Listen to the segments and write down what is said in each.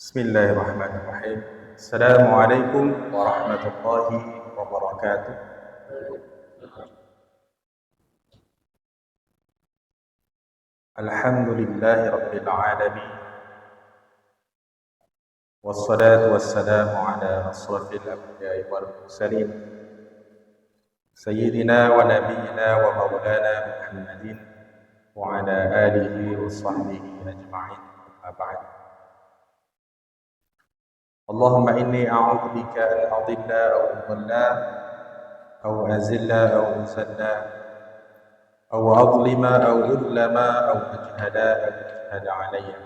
Bismillahirrahmanirrahim. Assalamualaikum warahmatullahi wabarakatuh. Alhamdulillahi rabbil alamin. Wassalatu wassalamu ala asrafil anbiya'i wal mursalin. Sayyidina wa nabiyyina wa maulana Muhammadin wa ala alihi wa sahbihi ajma'in. Amma ba'd. Allahumma inni a'udzu bika an adilla aw udalla aw azilla aw uzalla aw adlima aw udlama aw ajhala alayya.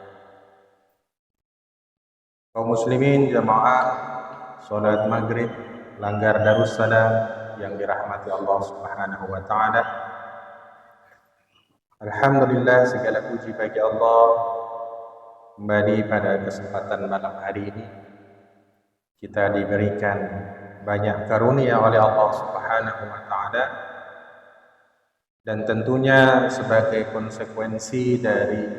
Kaum muslimin jamaah salat maghrib Langgar Darussalam yang dirahmati Allah Subhanahu wa taala. Alhamdulillah, segala puji bagi Allah. Kembali pada kesempatan malam hari ini kita diberikan banyak karunia oleh Allah Subhanahu wa taala, dan tentunya sebagai konsekuensi dari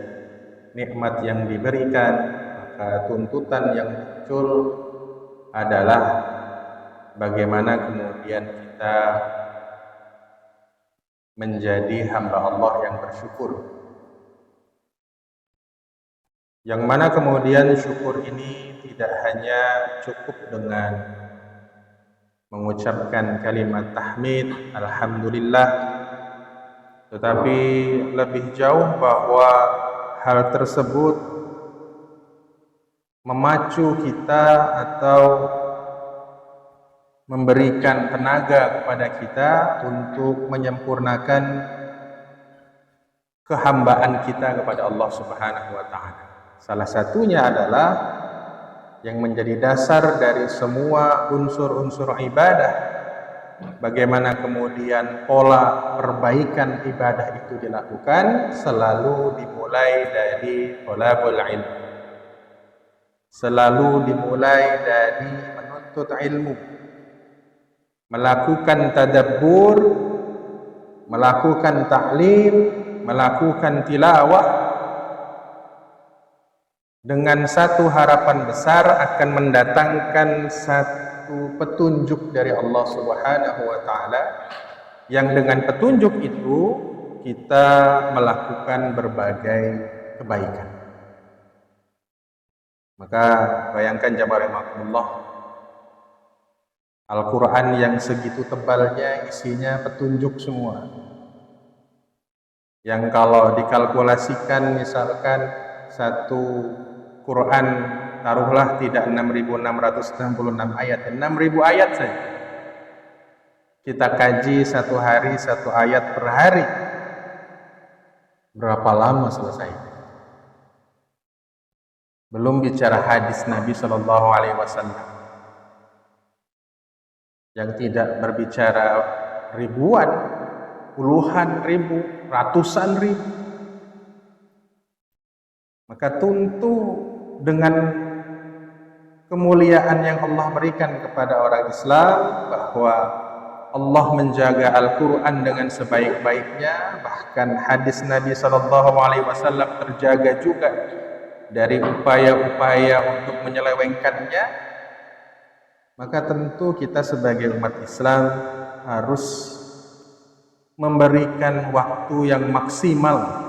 nikmat yang diberikan, maka tuntutan yang muncul adalah bagaimana kemudian kita menjadi hamba Allah yang bersyukur, yang mana kemudian syukur ini tidak hanya cukup dengan mengucapkan kalimat tahmid alhamdulillah, tetapi lebih jauh bahwa hal tersebut memacu kita atau memberikan tenaga kepada kita untuk menyempurnakan kehambaan kita kepada Allah Subhanahu wa taala. Salah satunya adalah yang menjadi dasar dari semua unsur-unsur ibadah, bagaimana kemudian pola perbaikan ibadah itu dilakukan, selalu dimulai dari thalabul ilm, selalu dimulai dari menuntut ilmu, melakukan tadabbur, melakukan ta'lim, melakukan tilawah, dengan satu harapan besar akan mendatangkan satu petunjuk dari Allah Subhanahu wa taala, yang dengan petunjuk itu kita melakukan berbagai kebaikan. Maka bayangkan jamaah rahimakumullah, Al-Quran yang segitu tebalnya isinya petunjuk semua, yang kalau dikalkulasikan misalkan satu Quran taruhlah tidak 6.666 ayat, 6.000 ayat saja kita kaji satu hari satu ayat per hari, berapa lama selesai? Belum bicara hadis Nabi Shallallahu Alaihi Wasallam yang tidak berbicara ribuan, puluhan ribu, ratusan ribu. Maka tentu dengan kemuliaan yang Allah berikan kepada orang Islam, bahwa Allah menjaga Al-Quran dengan sebaik-baiknya, bahkan hadis Nabi SAW terjaga juga dari upaya-upaya untuk menyelewengkannya, maka tentu kita sebagai umat Islam harus memberikan waktu yang maksimal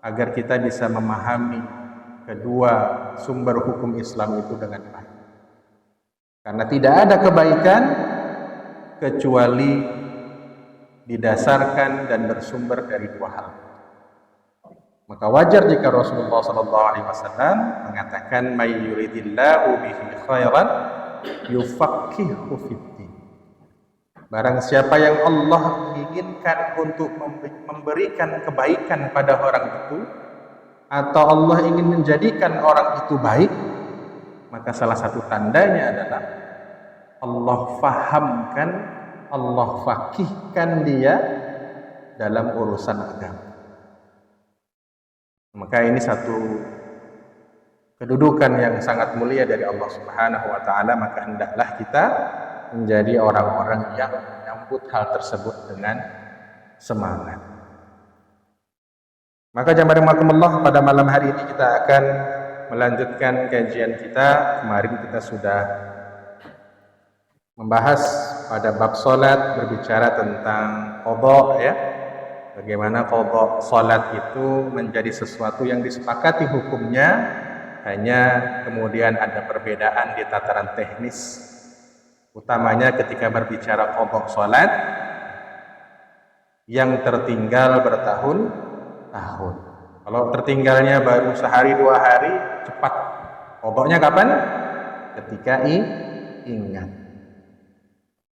agar kita bisa memahami kedua sumber hukum Islam itu dengan baik. Karena tidak ada kebaikan kecuali didasarkan dan bersumber dari dua hal. Maka wajar jika Rasulullah SAW mengatakan, "May yuridillahu bihi khairan yufaqihu fiddin." Barang siapa yang Allah inginkan untuk memberikan kebaikan pada orang itu, atau Allah ingin menjadikan orang itu baik, maka salah satu tandanya adalah Allah fahamkan, Allah faqihkan dia dalam urusan agama. Maka ini satu kedudukan yang sangat mulia dari Allah Subhanahu wa taala, maka hendaklah kita menjadi orang-orang yang menyambut hal tersebut dengan semangat. Maka jamaah rahimakumullah, pada malam hari ini kita akan melanjutkan kajian kita. Kemarin kita sudah membahas pada bab salat, berbicara tentang qadha ya. Bagaimana qadha salat itu menjadi sesuatu yang disepakati hukumnya, hanya kemudian ada perbedaan di tataran teknis. Utamanya ketika berbicara qadha salat yang tertinggal bertahun-tahun. Kalau tertinggalnya baru sehari 2 hari, cepat. Qadhanya kapan? Ketika ingat.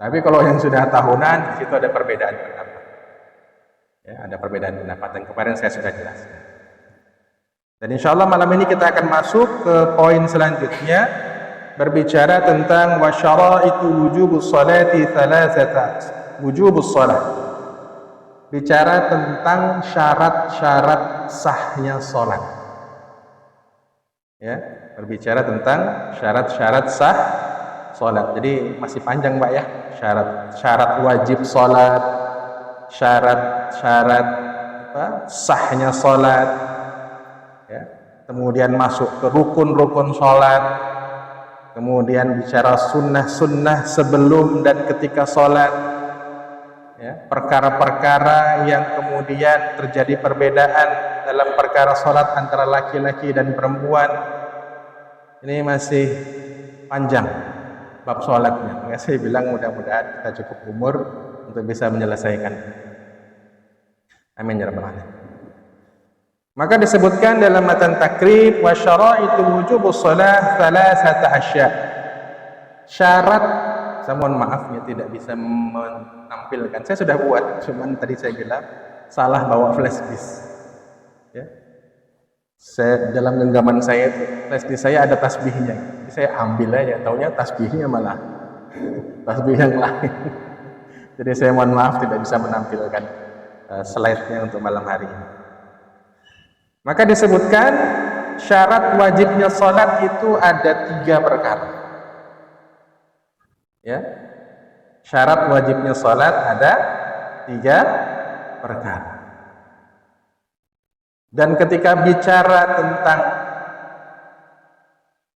Tapi kalau yang sudah tahunan, di situ ada perbedaan pendapat. Ya, ada perbedaan pendapat yang kemarin saya sudah jelaskan. Dan insya Allah malam ini kita akan masuk ke poin selanjutnya, berbicara tentang wasyaraitu wujubus salati thalathata. Wujubus salat. Bicara tentang syarat-syarat sahnya salat. Ya, berbicara tentang syarat-syarat sah salat. Jadi masih panjang, Pak ya. Syarat wajib salat, syarat sahnya salat. Ya. Kemudian masuk ke rukun-rukun salat. Kemudian bicara sunnah-sunnah sebelum dan ketika salat. Ya, perkara-perkara yang kemudian terjadi perbedaan dalam perkara salat antara laki-laki dan perempuan. Ini masih panjang bab salatnya. Maka saya bilang mudah-mudahan kita cukup umur untuk bisa menyelesaikan. Amin ya rabbal alamin. Maka disebutkan dalam matan takrib wa syaraitu wujubus shalah thalathata asya. Syarat, saya mohon maaf ya tidak bisa menampilkan. Saya sudah buat, cuman tadi saya bilang salah bawa flash disk. Ya. Dalam genggaman saya itu flash disk saya ada tasbihnya. Jadi saya ambil aja, taunya tasbihnya malah tasbih yang lain. Jadi saya mohon maaf tidak bisa menampilkan slide-nya untuk malam hari ini. Maka disebutkan syarat wajibnya salat itu ada 3 perkara. Ya. Syarat wajibnya salat ada 3 perkara. Dan ketika bicara tentang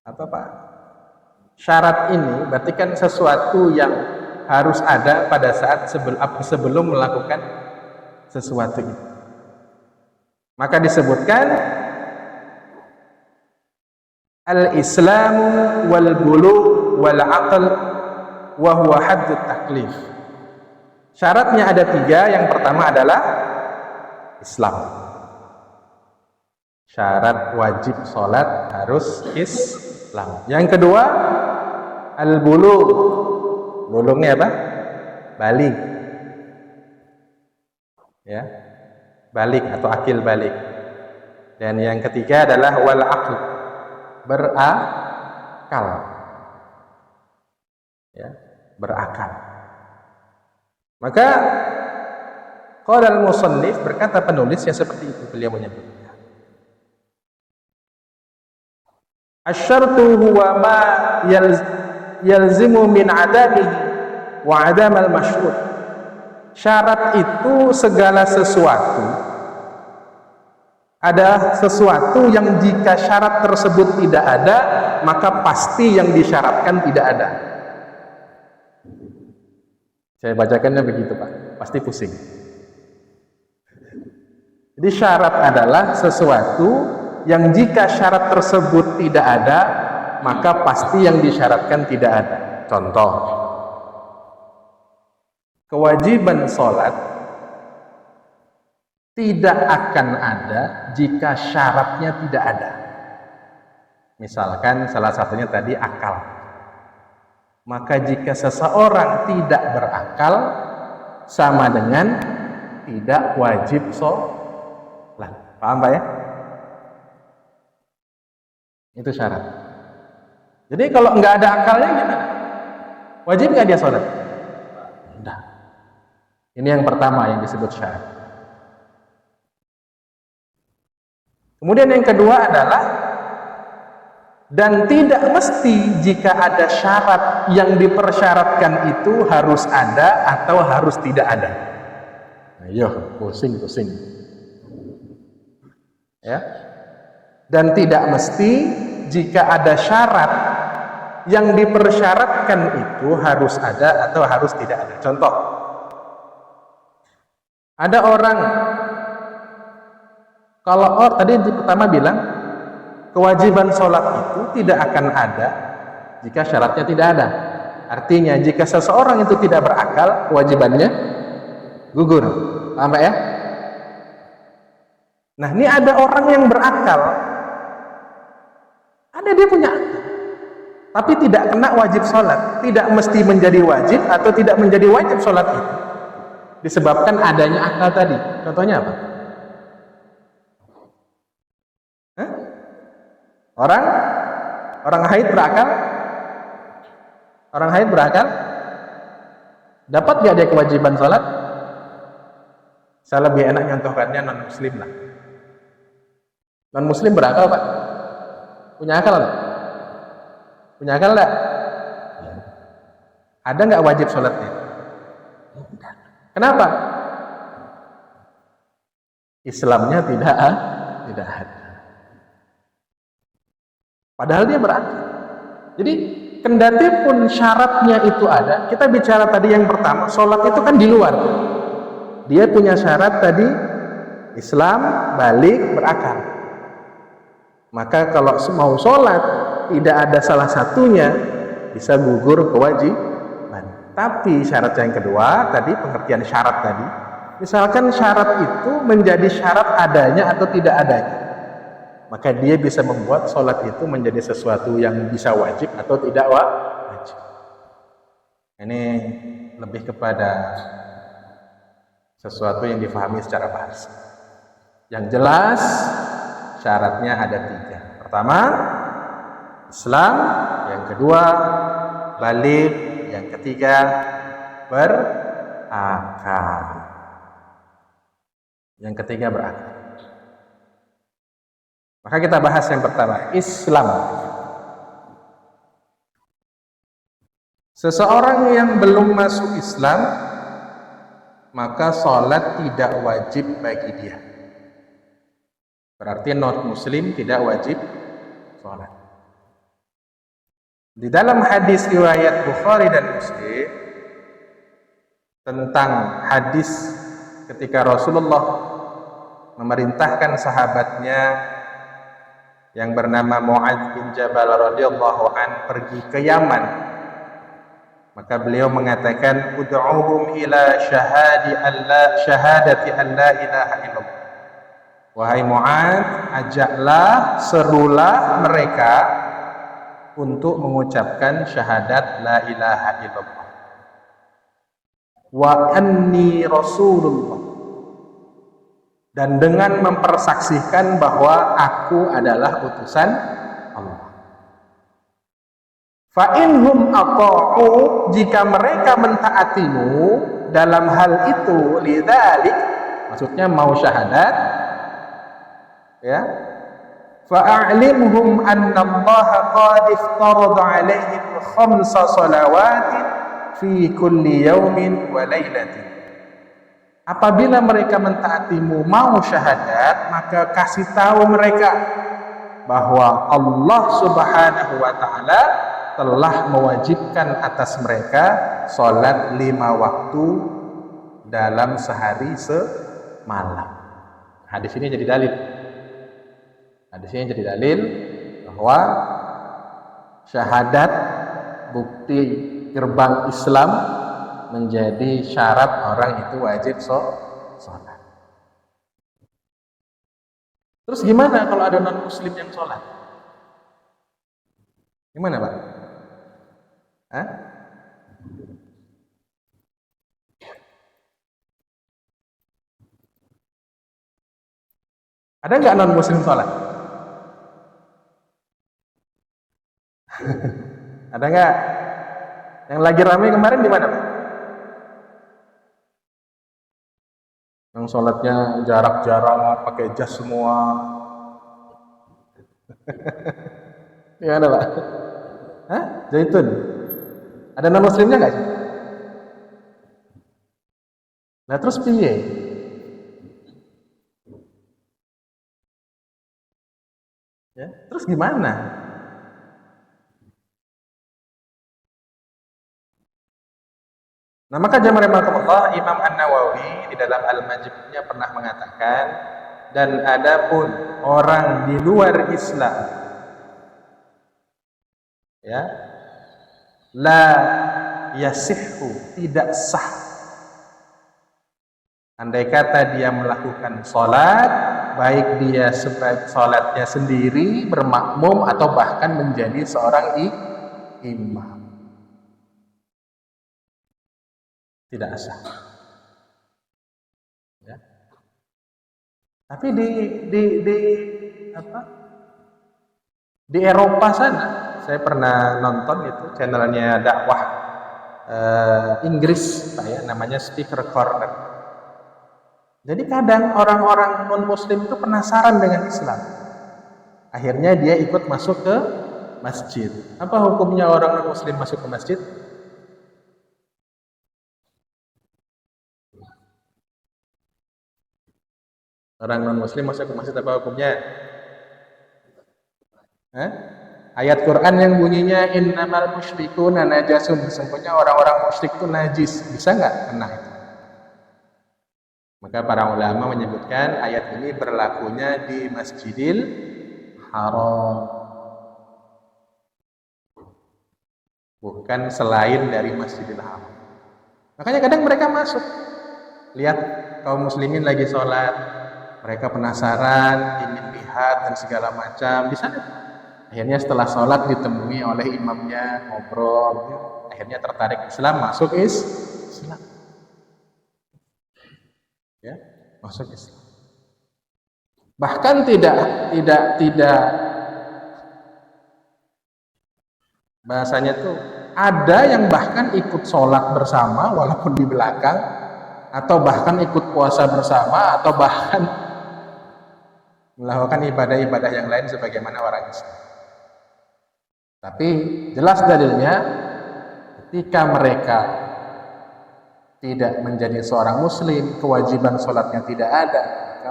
apa Pak? Syarat ini berarti kan sesuatu yang harus ada pada saat sebelum melakukan sesuatu itu. Maka disebutkan al-islamu wal bulugh wal aql wa huwa haddut taklif. Syaratnya ada 3. Yang pertama adalah Islam. Syarat wajib salat harus Islam. Yang kedua al-bulugh. Bulughnya apa? Baligh. Ya. Baligh atau akil baligh. Dan yang ketiga adalah wal aql. Berakal. Ya, berakal. Maka qala al-musannif, berkata penulis yang seperti itu beliau menyebutnya. Asy-syartu huwa ma yalzimu min adamihi wa adam al-masyrut. Syarat itu segala sesuatu, ada sesuatu yang jika syarat tersebut tidak ada, maka pasti yang disyaratkan tidak ada. Saya bacakannya begitu Pak, pasti pusing. Jadi syarat adalah sesuatu yang jika syarat tersebut tidak ada, maka pasti yang disyaratkan tidak ada. Contoh, kewajiban sholat tidak akan ada jika syaratnya tidak ada. Misalkan salah satunya tadi akal. Maka jika seseorang tidak berakal, sama dengan tidak wajib sholat. Paham Pak ya? Itu syarat. Jadi kalau nggak ada akalnya gimana? Wajib nggak dia sholat? Tidak. Ini yang pertama yang disebut syarat. Kemudian yang kedua adalah, dan tidak mesti jika ada syarat yang dipersyaratkan itu harus ada atau harus tidak ada. Ayo, pusing-pusing. Ya. Dan tidak mesti jika ada syarat yang dipersyaratkan itu harus ada atau harus tidak ada. Contoh, ada orang, kalau tadi pertama bilang kewajiban sholat itu tidak akan ada jika syaratnya tidak ada. Artinya jika seseorang itu tidak berakal, kewajibannya gugur. Paham Pak ya? Nah, ini ada orang yang berakal, ada dia punya akal, tapi tidak kena wajib sholat. Tidak mesti menjadi wajib atau tidak menjadi wajib sholat itu disebabkan adanya akal tadi. Contohnya apa? Hah? Orang haid berakal? Orang haid berakal? Dapat gak dia kewajiban sholat? Saya lebih enak nyontohkannya non-muslim lah. Non-muslim berakal Pak? Punya akal nggak? Punya akal nggak? Ada nggak wajib sholatnya? Kenapa? Islamnya tidak ada. Padahal dia berakal. Jadi kendati pun syaratnya itu ada. Kita bicara tadi yang pertama, sholat itu kan di luar. Dia punya syarat tadi, Islam, balik, berakal. Maka kalau mau sholat tidak ada salah satunya, bisa gugur kewajiban. Tapi syarat yang kedua tadi, pengertian syarat tadi, misalkan syarat itu menjadi syarat adanya atau tidak adanya, maka dia bisa membuat sholat itu menjadi sesuatu yang bisa wajib atau tidak wajib. Ini lebih kepada sesuatu yang difahami secara bahasa. Yang jelas syaratnya ada 3. Pertama, Islam. Yang kedua, balik. Yang ketiga, berakal. Yang ketiga, berakal. Maka kita bahas yang pertama, Islam. Seseorang yang belum masuk Islam, maka sholat tidak wajib bagi dia. Berarti non-muslim tidak wajib sholat. Di dalam hadis riwayat Bukhari dan Muslim tentang hadis ketika Rasulullah memerintahkan sahabatnya yang bernama Mu'adz bin Jabal radhiyallahu an pergi ke Yaman, maka beliau mengatakan, ud'uhum ila syahadati an la ilaha illallah. Wahai Mu'adz, ajaklah, serulah mereka untuk mengucapkan syahadat la ilaha illallah wa anni rasulullah, dan dengan mempersaksikan bahwa aku adalah utusan Allah. Fa inhum ata'u, jika mereka mentaatimu dalam hal itu, lidzalik, maksudnya mau syahadat, ya, fa'alimhum anna Allah qad iftarada 'alaihim 5 shalawatin fi kulli yawmin wa lailatin. Apabila mereka mentaatimu mau syahadat, maka kasih tahu mereka bahwa Allah Subhanahu wa taala telah mewajibkan atas mereka salat 5 waktu dalam sehari semalam. Hadis ini jadi dalil. Hadis ini jadi dalil bahwa syahadat, bukti gerbang Islam, menjadi syarat orang itu wajib sholat. Terus gimana kalau ada non-muslim yang sholat? Gimana Pak? Hah? Ada nggak non-muslim sholat? Ada nggak? Yang lagi ramai kemarin di mana Pak? Yang sholatnya jarak-jarak, pakai jas semua. Gimana Pak? Hah? Zaitun? Ada non-muslimnya nggak sih? Nah terus piye? Ya, terus gimana? Nah, maka jamaah rahimakumullah, Imam An-Nawawi di dalam Al-Majmu'-nya pernah mengatakan, dan adapun orang di luar Islam, ya, la yasihhu, tidak sah. Andai kata dia melakukan sholat, baik dia sebagai sholatnya sendiri, bermakmum, atau bahkan menjadi seorang imam, tidak sah. Ya. Tapi di Eropa sana, saya pernah nonton itu channelnya dakwah Inggris, namanya Speaker Corner. Jadi kadang orang-orang non-muslim itu penasaran dengan Islam. Akhirnya dia ikut masuk ke masjid. Apa hukumnya orang non-muslim masuk ke masjid? Orang non-muslim masuk ke masjid, apa hukumnya? Ayat Quran yang bunyinya innamal musyrikuna najasun, sesungguhnya orang-orang musyrik itu najis, bisa nggak kena itu? Maka para ulama menyebutkan ayat ini berlakunya di Masjidil Haram, bukan selain dari Masjidil Haram. Makanya kadang mereka masuk, lihat kaum muslimin lagi sholat, mereka penasaran, ingin lihat dan segala macam di sana. Akhirnya setelah sholat ditemui oleh imamnya, ngobrol, akhirnya tertarik Islam, masuk Islam. Ya, masuk Islam. Bahkan tidak bahasanya tuh ada yang bahkan ikut sholat bersama walaupun di belakang, atau bahkan ikut puasa bersama, atau bahkan melakukan ibadah-ibadah yang lain sebagaimana orang Islam. Tapi jelas dalilnya, ketika mereka tidak menjadi seorang muslim, kewajiban sholatnya tidak ada,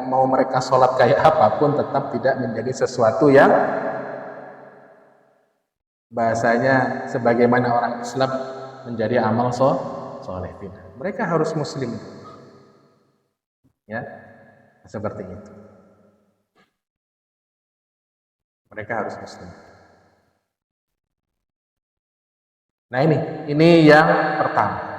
mau mereka sholat kayak apapun tetap tidak menjadi sesuatu yang bahasanya sebagaimana orang Islam menjadi amal soleh. Tidak, mereka harus muslim, ya, seperti itu. Mereka harus muslim. Nah, ini yang pertama.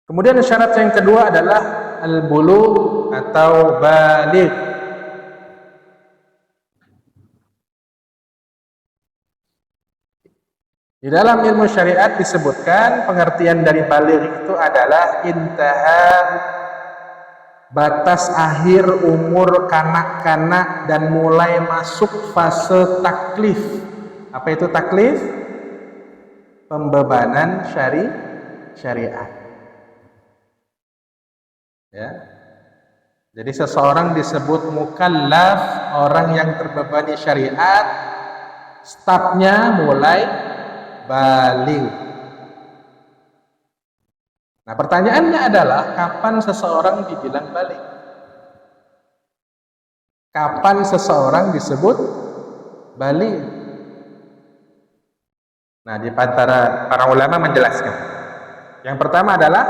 Kemudian syarat yang kedua adalah al-bulugh atau baligh. Di dalam ilmu syariat disebutkan pengertian dari baligh itu adalah intaha, batas akhir umur kanak-kanak dan mulai masuk fase taklif. Apa itu taklif? Pembebanan syariat. Ya. Jadi seseorang disebut mukallaf, orang yang terbebani syariat, stepnya mulai baligh. Nah, pertanyaannya adalah kapan seseorang dibilang baligh? Kapan seseorang disebut baligh? Nah, di antara para ulama menjelaskan. Yang pertama adalah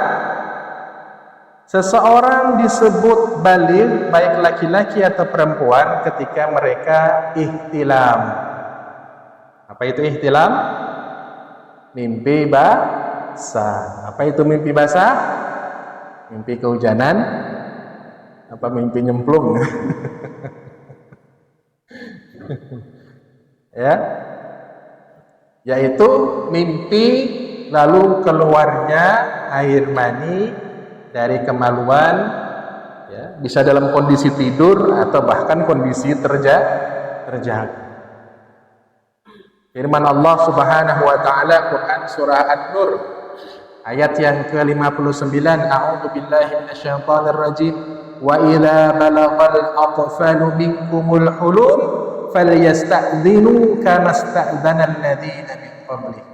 seseorang disebut baligh, baik laki-laki atau perempuan, ketika mereka ihtilam. Apa itu ihtilam? Mimpi basah. Apa itu mimpi basah? Mimpi kehujanan? Apa mimpi nyemplung? Ya, yaitu mimpi lalu keluarnya air mani dari kemaluan, ya, bisa dalam kondisi tidur atau bahkan kondisi terjaga. Firman Allah Subhanahu wa taala Quran surah An-Nur ayat yang ke-59, a'udzu billahi minasyaitonir rajim, wa idza balagal atfalu minkumul hulum falyasta'dhinu kama sta'dzana alladziina min qablihim.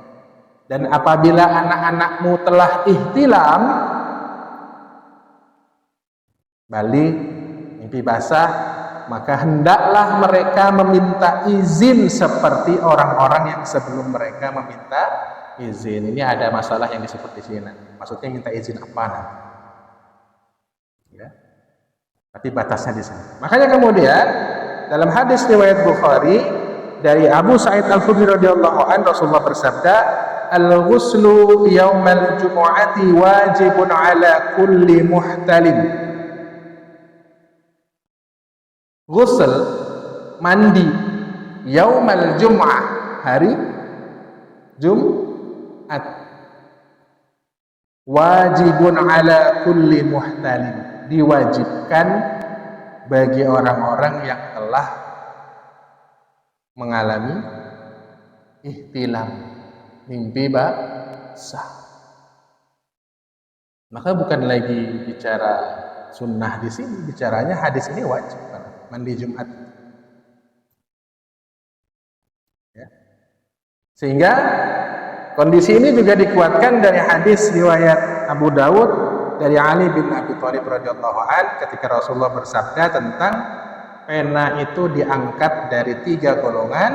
Dan apabila anak-anakmu telah ihtilam, baligh, mimpi basah, maka hendaklah mereka meminta izin seperti orang-orang yang sebelum mereka meminta izin. Ini ada masalah yang disebut di sini. Maksudnya minta izin apa nanti? Ya. Tapi batasnya di sana. Makanya kemudian dalam hadis riwayat Bukhari dari Abu Sa'id Al-Khudri radhiyallahu anhu, Rasulullah bersabda, "Al-ghuslu yaumal jumu'ati wajibun 'ala kulli muhtalim." Ghusl, mandi, yaumal jum'ah, hari Jumat, wajibun 'ala kulli muhtalim, diwajibkan bagi orang-orang yang telah mengalami ihtilam, mimpi basah. Maka bukan lagi bicara sunnah di sini, bicaranya hadis ini wajib mandi Jumat. Ya. Sehingga kondisi ini juga dikuatkan dari hadis riwayat Abu Dawud dari Ali bin Abi Thalib radhiyallahu anhu ketika Rasulullah bersabda tentang pena itu diangkat dari 3 golongan.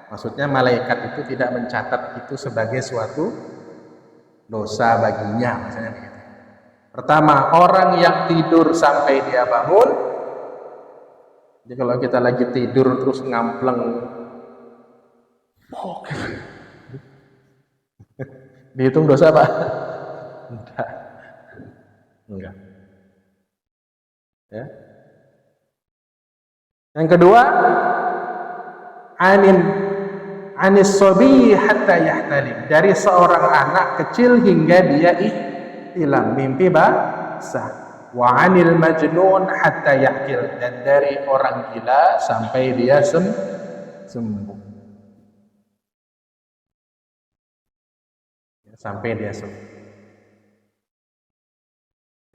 Maksudnya malaikat itu tidak mencatat itu sebagai suatu dosa baginya, misalnya begitu. Pertama, orang yang tidur sampai dia bangun. Jadi kalau kita lagi tidur terus ngampleng, dihitung dosa apa? Enggak. Ya. Yang kedua, anis sobi hatta yahtalim, dari seorang anak kecil hingga dia ihtilam, mimpi basah. Wa anil majnun hatta yaqil, dan dari orang gila sampai dia sembuh. Sampai dia sembuh.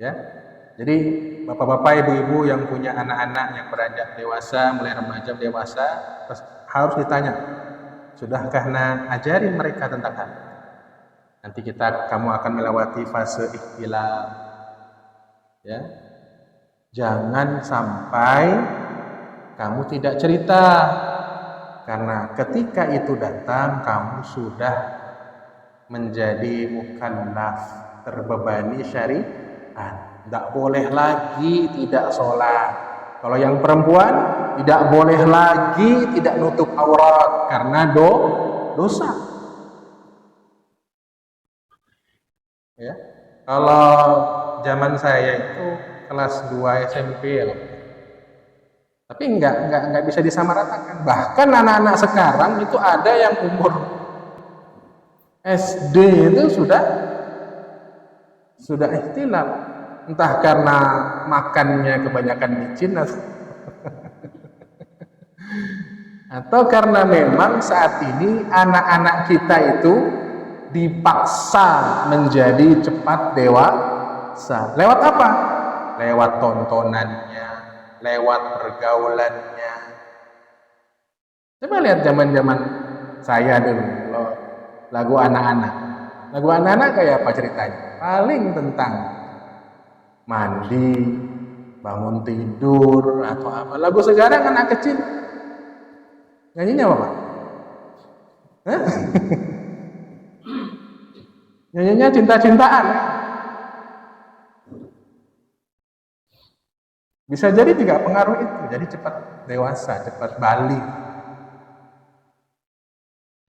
Ya. Jadi bapak-bapak, ibu-ibu yang punya anak-anak yang beranjak dewasa, mulai remaja dewasa, harus ditanya, sudahkah ajarin mereka tentang hal? Nanti kamu akan melewati fase ihtilam. Ya. Jangan sampai kamu tidak cerita, karena ketika itu datang kamu sudah menjadi mukallaf, terbebani syariat. Tidak boleh lagi tidak sholat. Kalau yang perempuan tidak boleh lagi tidak nutup aurat karena dosa. Ya. Kalau zaman saya itu kelas 2 SMP loh. Tapi enggak bisa disamaratakan. Bahkan anak-anak sekarang itu ada yang umur SD itu sudah ihtilam. Entah karena makannya kebanyakan micin atau karena memang saat ini anak-anak kita itu dipaksa menjadi cepat dewasa. Lewat apa? Lewat tontonannya, lewat pergaulannya. Coba lihat zaman-zaman saya dulu, lagu anak-anak. Lagu anak-anak kayak apa ceritanya? Paling tentang mandi, bangun tidur, atau apa. Lagu sekarang anak kecil nyanyinya apa, Pak? Hah? Nyanyinya cinta-cintaan. Bisa jadi juga pengaruh itu, jadi cepat dewasa, cepat balik.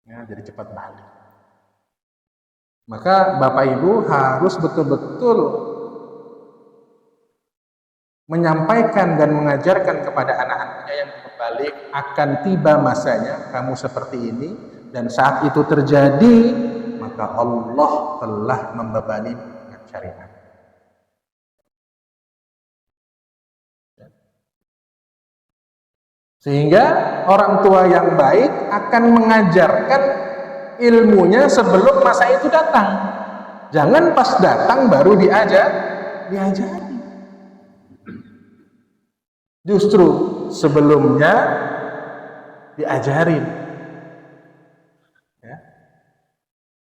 Ya, jadi cepat balik. Maka Bapak Ibu harus betul-betul menyampaikan dan mengajarkan kepada anak-anaknya yang berbalik akan tiba masanya kamu seperti ini, dan saat itu terjadi maka Allah telah membebani dengan syariat. Sehingga orang tua yang baik akan mengajarkan ilmunya sebelum masa itu datang. Jangan pas datang baru diajari. Justru sebelumnya diajarin. Ya.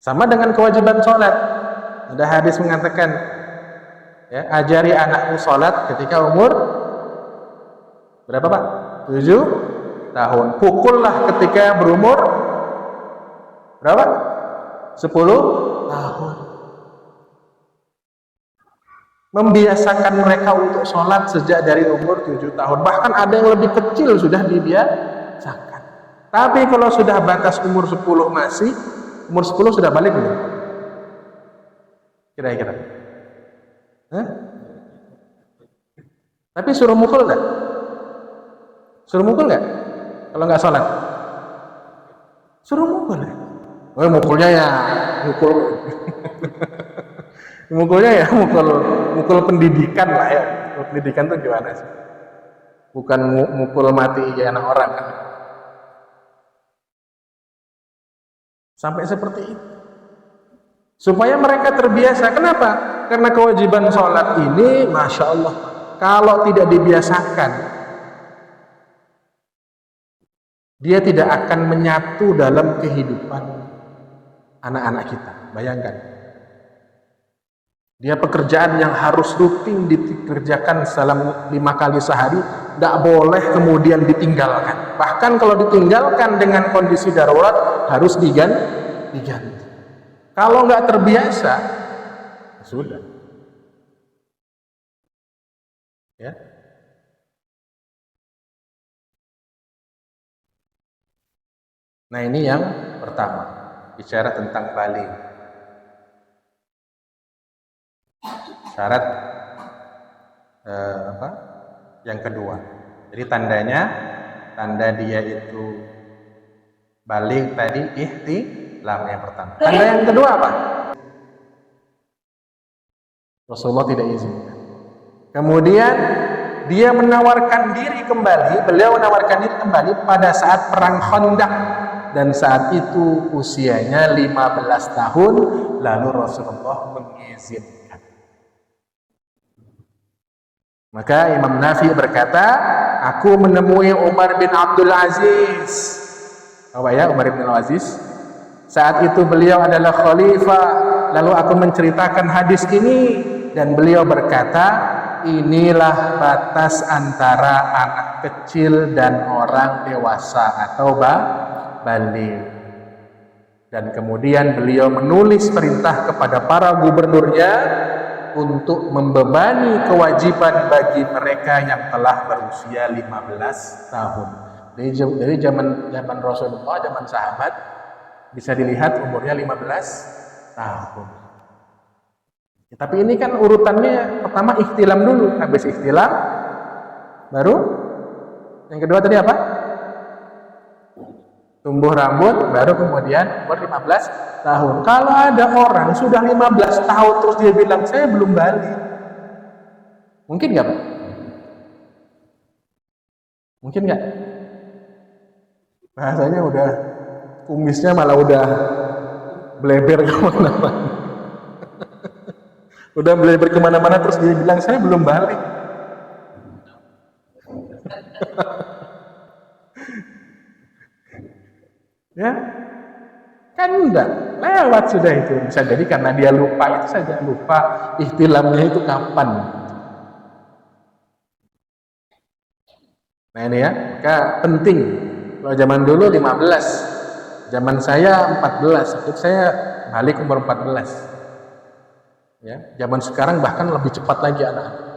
Sama dengan kewajiban sholat. Ada hadis mengatakan, ya, ajari anakmu sholat ketika umur berapa, Pak? 7 tahun. Pukullah ketika berumur berapa? 10 tahun. Membiasakan mereka untuk sholat sejak dari umur 7 tahun. Bahkan ada yang lebih kecil sudah dibiasakan. Tapi kalau sudah batas umur 10 masih, umur 10 sudah balik belum? Kira-kira. Tapi suruh mukul nggak? Suruh mukul nggak? Kalau nggak sholat? Suruh mukul ya? Oh, mukulnya ya mukul. Mukulnya ya mukul pendidikan lah ya. Pendidikan tuh gimana sih? Bukan mukul mati ya anak orang kan. Sampai seperti itu. Supaya mereka terbiasa. Kenapa? Karena kewajiban sholat ini, Masya Allah, kalau tidak dibiasakan, dia tidak akan menyatu dalam kehidupan anak-anak kita. Bayangkan. Dia pekerjaan yang harus rutin dikerjakan dalam 5 kali sehari, tidak boleh kemudian ditinggalkan. Bahkan kalau ditinggalkan dengan kondisi darurat, harus diganti. Kalau nggak terbiasa, sudah. Ya. Nah, ini yang pertama, bicara tentang baligh. Syarat yang kedua. Jadi tanda dia itu baligh tadi ihtilam yang pertama. Tanda yang kedua apa? Rasulullah tidak izinkan. Kemudian dia menawarkan diri kembali, beliau menawarkan diri kembali pada saat perang Khandaq, dan saat itu usianya 15 tahun, lalu Rasulullah mengizinkan. Maka Imam Nafi berkata, aku menemui Umar bin Abdul Aziz. Apa ya Umar bin Abdul Aziz? Saat itu beliau adalah khalifah. Lalu aku menceritakan hadis ini dan beliau berkata, inilah batas antara anak kecil dan orang dewasa atau baligh. Dan kemudian beliau menulis perintah kepada para gubernurnya untuk membebani kewajiban bagi mereka yang telah berusia 15 tahun. Dari zaman Rasulullah, zaman sahabat, bisa dilihat umurnya 15 tahun. Ya, tapi ini kan urutannya pertama ihtilam dulu, habis ihtilam baru yang kedua tadi apa? Tumbuh rambut, baru kemudian umur 15 tahun. Kalau ada orang sudah 15 tahun terus dia bilang saya belum baligh, mungkin nggak Pak? Mungkin nggak? Bahasanya udah kumisnya malah udah bleber kemana-mana. Udah bleber kemana-mana terus dia bilang saya belum baligh. Ya, kan enggak, lewat sudah itu. Bisa jadi karena dia lupa itu saja, lupa ihtilamnya itu kapan. Nah ini ya, maka penting. Kalau zaman dulu 15, zaman saya 14, waktu saya balik umur 14. Ya, zaman sekarang bahkan lebih cepat lagi anak-anak.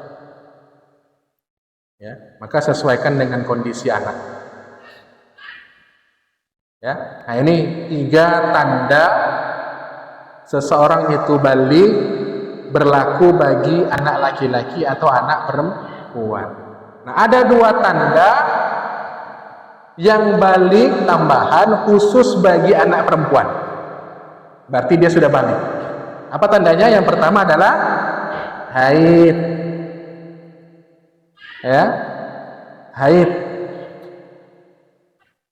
Ya, maka sesuaikan dengan kondisi anak. Ya, nah ini 3 tanda seseorang itu baligh berlaku bagi anak laki-laki atau anak perempuan. Nah, ada 2 tanda yang baligh tambahan khusus bagi anak perempuan. Berarti dia sudah baligh. Apa tandanya? Yang pertama adalah haid. Ya, haid.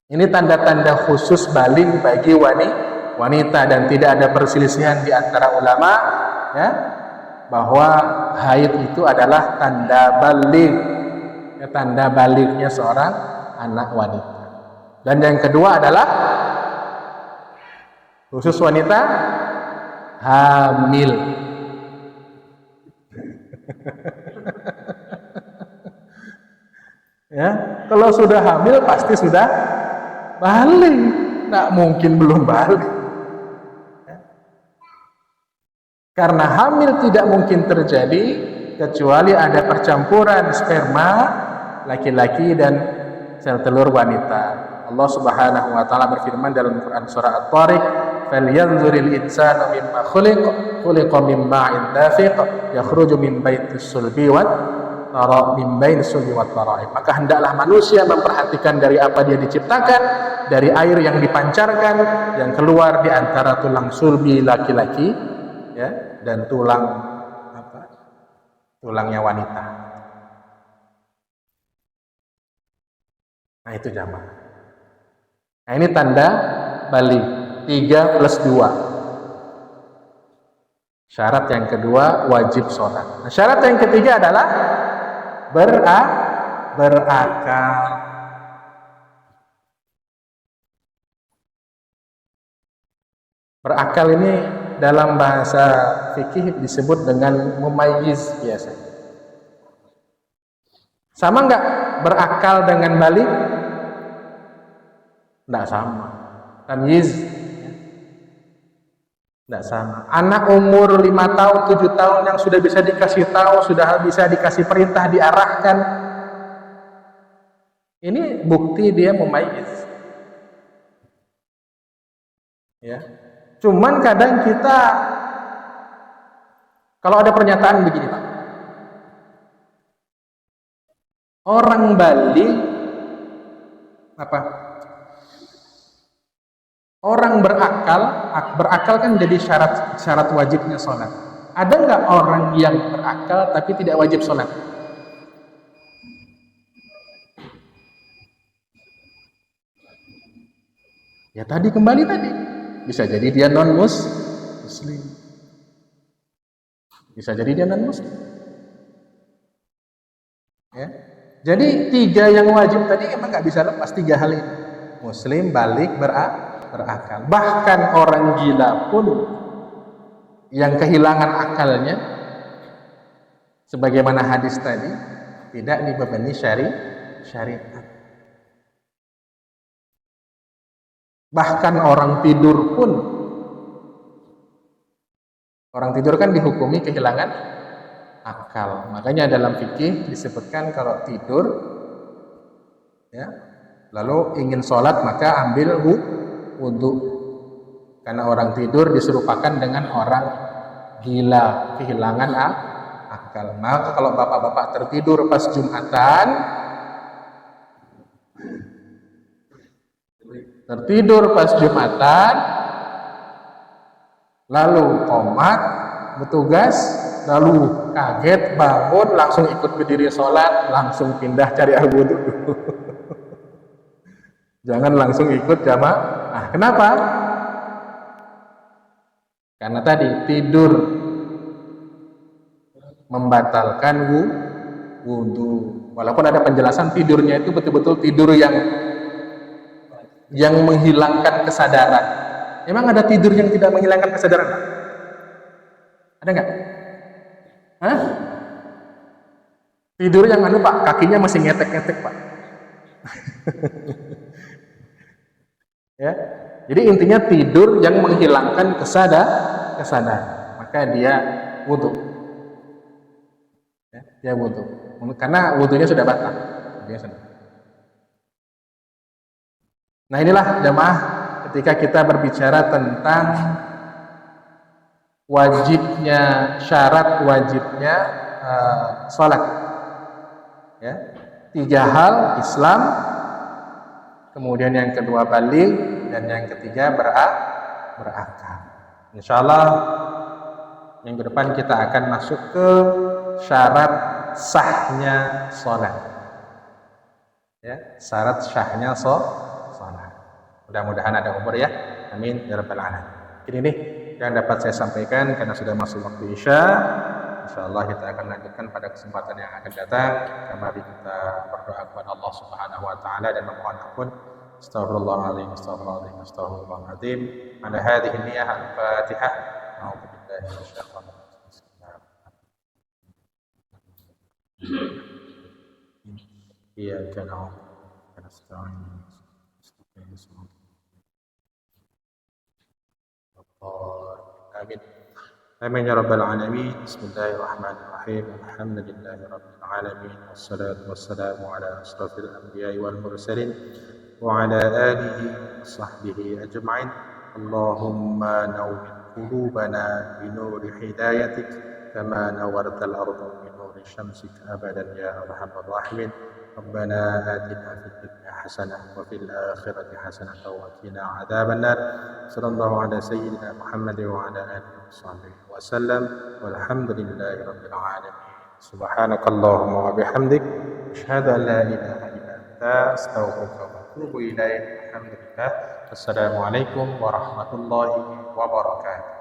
Ini tanda-tanda khusus baligh bagi wanita dan tidak ada perselisihan di antara ulama ya, bahwa haid itu adalah tanda baligh, ya, tanda balighnya seorang anak wanita. Dan yang kedua adalah khusus wanita hamil. Ya, kalau sudah hamil pasti sudah baligh, nggak mungkin belum baligh. Karena hamil tidak mungkin terjadi kecuali ada percampuran sperma laki-laki dan sel telur wanita. Allah Subhanahu wa taala berfirman dalam Quran surah At-Tariq, "Falyanzuril insanu mimma khuliqa min ma'in dafiq yakhruju min baitis sulbi wat min bainis sulbi wat tara'ib." Maka hendaklah manusia memperhatikan dari apa dia diciptakan, dari air yang dipancarkan yang keluar di antara tulang sulbi laki-laki, ya, dan tulangnya wanita. Nah, itu jamaah. Nah, ini tanda balik 3+2. Syarat yang kedua wajib sholat. Nah, syarat yang ketiga adalah berakal. Berakal ini dalam bahasa fikih disebut dengan mumayyiz biasa. Sama nggak berakal dengan balik? Nggak sama. Tamyiz nggak sama. Anak umur 5 tahun, 7 tahun yang sudah bisa dikasih tahu, sudah bisa dikasih perintah, diarahkan. Ini bukti dia mumayyiz. Ya. Cuman kadang kita kalau ada pernyataan begini, Pak. Orang balik orang berakal kan jadi syarat wajibnya sholat. Ada nggak orang yang berakal tapi tidak wajib sholat? Ya tadi bisa jadi dia muslim, bisa jadi dia non muslim. Ya, jadi 3 yang wajib tadi emang nggak bisa lepas 3 hal ini: muslim, balik, berakal. Bahkan orang gila pun yang kehilangan akalnya, sebagaimana hadis tadi, tidak dibebani syariat. Bahkan orang tidur pun, orang tidur kan dihukumi kehilangan akal. Makanya dalam fikih disebutkan kalau tidur, ya, lalu ingin sholat maka ambil wudhu. Karena orang tidur diserupakan dengan orang gila, kehilangan akal. Maka kalau bapak-bapak tertidur pas Jumatan, lalu komat, bertugas, lalu kaget, bangun, langsung ikut berdiri sholat, langsung pindah cari air wudhu. Jangan langsung ikut jamaah. Nah, kenapa? Karena tadi tidur membatalkan wudhu. Walaupun ada penjelasan tidurnya itu betul-betul tidur yang menghilangkan kesadaran. Emang ada tidur yang tidak menghilangkan kesadaran? Ada nggak? Hah? Tidur yang Pak, kakinya masih ngetek-ngetek, Pak. Ya. Jadi intinya tidur yang menghilangkan kesadaran. Maka dia wudhu. Ya, dia wudhu. Karena wudhunya sudah batal. Nah, inilah jamaah ketika kita berbicara tentang syarat wajibnya sholat. Ya, 3 hal: Islam, kemudian yang kedua balik, dan yang ketiga berakal. Insyaallah minggu depan kita akan masuk ke syarat sahnya sholat. Ya, syarat sahnya sholat. Mudah-mudahan ada umur ya. Amin ya rabbal alamin. Ini yang dapat saya sampaikan karena sudah masuk waktu Isya. Insyaallah kita akan lanjutkan pada kesempatan yang akan datang. Mari kita berdoa kepada Allah Subhanahu wa taala dan memohon ampun. Astaghfirullahaladzim, astaghfirullahaladzim. Ala hadhihi niyyah al-Fatihah. A'udzu billahi minasyaitonir rajim. Iyyaka na'budu wa nasta'in. Amin. Amin ya rabbal alamin. Bismillahirrahmanirrahim. Alhamdulillahi rabbil alamin. Wassalatu wassalamu ala asrafil anbiya'i wal mursalin wa ala alihi wa sahbihi ajma'in. Allahumma nawwir qulubana bi nuri hidayatik kama nawwartal arda bi nuri syamsik abadan ya arhamar rahimin. ربنا آتنا في الدنيا حسنة وفي الآخرة حسنة وقنا عذاب النار. صلى الله على سيدنا محمد وعلى آله وصحبه وسلم والحمد لله رب العالمين. سبحانك اللهم وبحمدك أشهد أن لا إله إلا أنت أستغفرك وأتوب إليك. الحمد لله. السلام عليكم ورحمة الله وبركاته.